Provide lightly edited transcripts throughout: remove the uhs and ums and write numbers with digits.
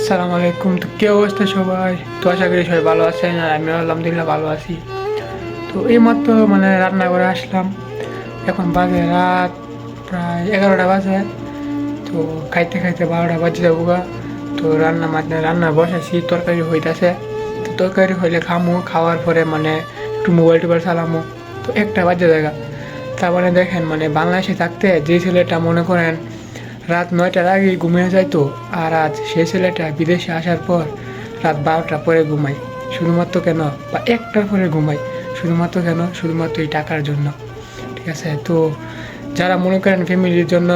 আসসালামু আলাইকুম। তো কি অবস্থা সবাই? তো আশা করি সবাই ভালো আছেন আর আমিও আলহামদুলিল্লাহ ভালো আছি। তো এইমাত্র রান্না করে আসলাম। এখন বাজে রাত প্রায় 11টা বাজে। তো খাইতে খাইতে 12টা বাজে যাবো গা। তো রান্না বসাইছি, তরকারি হইতাছে। তো তরকারি হইলে খামু, খাওয়ার পরে একটু মোবাইল টোবাইল চালামু। তো একটা বাজে জায়গা। তার দেখেন বাংলাদেশে থাকতে যে ছেলেটা মনে করেন রাত 9টার আগেই ঘুমিয়ে যাইতো, আর আজ সেই ছেলেটা বিদেশে আসার পর রাত 12টার পরে ঘুমায়। শুধুমাত্র কেন? বা 1টার পরে ঘুমায়। শুধুমাত্র কেন? শুধুমাত্র এই টাকার জন্য। ঠিক আছে? তো যারা মনে করেন ফ্যামিলির জন্য,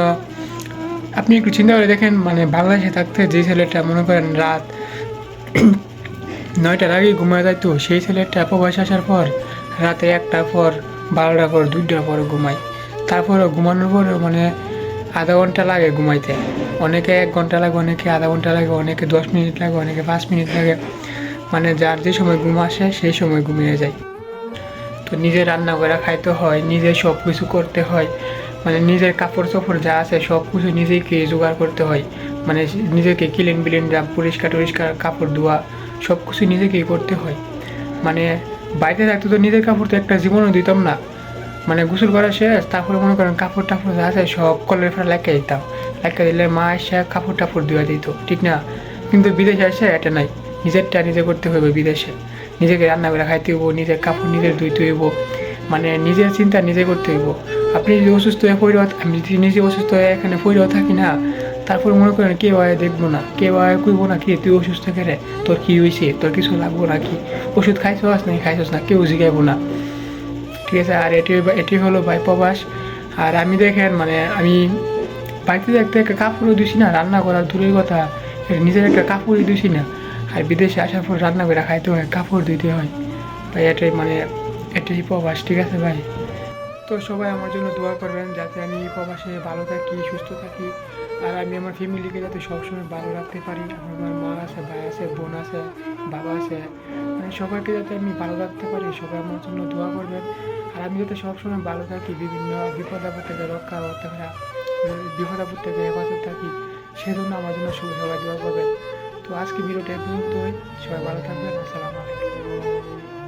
আপনি একটু চিন্তা করে দেখেন, বাংলাদেশে থাকতে যে ছেলেটা মনে করেন রাত 9টার আগেই ঘুমিয়ে যাইতো, সেই ছেলেটা প্রবাসে আসার পর রাতে 1টার পর, 12টার পর, 2টার পর ঘুমায়। তারপরেও ঘুমানোর পরেও আধা ঘন্টা লাগে ঘুমাইতে। অনেকে 1 ঘন্টা লাগে, অনেকে আধা ঘন্টা লাগে, অনেকে 10 মিনিট লাগে, অনেকে 5 মিনিট লাগে। যার যে সময় ঘুম আসে সেই সময় ঘুমিয়ে যায়। তো নিজে রান্না করে খাইতে হয়, নিজে সব কিছু করতে হয়। নিজের কাপড় চোপড় যা আছে সব কিছু নিজেকে জোগাড় করতে হয়। মানে নিজেকে ক্লিন বিলিন যা পরিষ্কার টরিষ্কার কাপড় ধোয়া সব কিছু নিজেকেই করতে হয়। মানে বাইরে থাকতে তো নিজের কাপড় তো একটা জীবনও দিতাম না। গোসল করা শেষ, তারপরে মনে করেন কাপড় টাপড় যা আছে সব কলের ফেরা লেখা দিতাম। লেখা দিলে মা এসে কাপড় টাপড় ধুয়ে দিত, ঠিক না? কিন্তু বিদেশে এসে এটা নাই। নিজেরটা নিজে করতে হবে বিদেশে। নিজেকে রান্না করে খাইতে হইব, নিজের কাপড় নিজের ধুইতে হইব। নিজের চিন্তা নিজে করতে হইব। আপনি যদি অসুস্থ হয়ে পড়েও, আমি যদি নিজে অসুস্থ হয়ে এখানে পড়েও থাকি না, তারপর মনে করেন কেউ আয় দেখবো না, কেউ আয় কইবো না কি তুই অসুস্থ করে, তোর কি হয়েছে, তোর কিছু লাগবো নাকি, ওষুধ খাইছস নাকি খাইছস না, কেউ জিগাইবো না। ঠিক আছে? আর এটি হলো ভাই প্রবাস। আর আমি দেখেন আমি বাড়িতে একটা একটা কাপড়ও দিছি না, রান্না করার দূরের কথা, নিজের একটা কাপড়ই দিছি না। আর বিদেশে আসার পর রান্না করে খাইতে হয়, কাপড় দিতে হয়। ভাই এটাই এটাই প্রবাস। ঠিক আছে ভাই? তো সবাই আমার জন্য দোয়া করবেন যাতে আমি এই প্রবাসে ভালো থাকি, সুস্থ থাকি। আর আমি আমার ফ্যামিলিকে যাতে সবসময় ভালো রাখতে পারি। আমার মা আছে, ভাই আছে, বোন আছে, বাবা আছে। সবাইকে যাতে আমি ভালো রাখতে পারি, সবাই আমার জন্য দোয়া করবেন। আর আমি যাতে সবসময় ভালো থাকি, বিভিন্ন বিপদ আপদ থেকে রক্ষা করতে পারি, বিপদ আপদ থেকে হেফাজত থাকি, সেজন্য আমার জন্য সবাই দোয়া করবেন। তো আজকে ভিডিওটা এই পর্যন্তই। সবাই ভালো থাকবেন। আসসালামু আলাইকুম।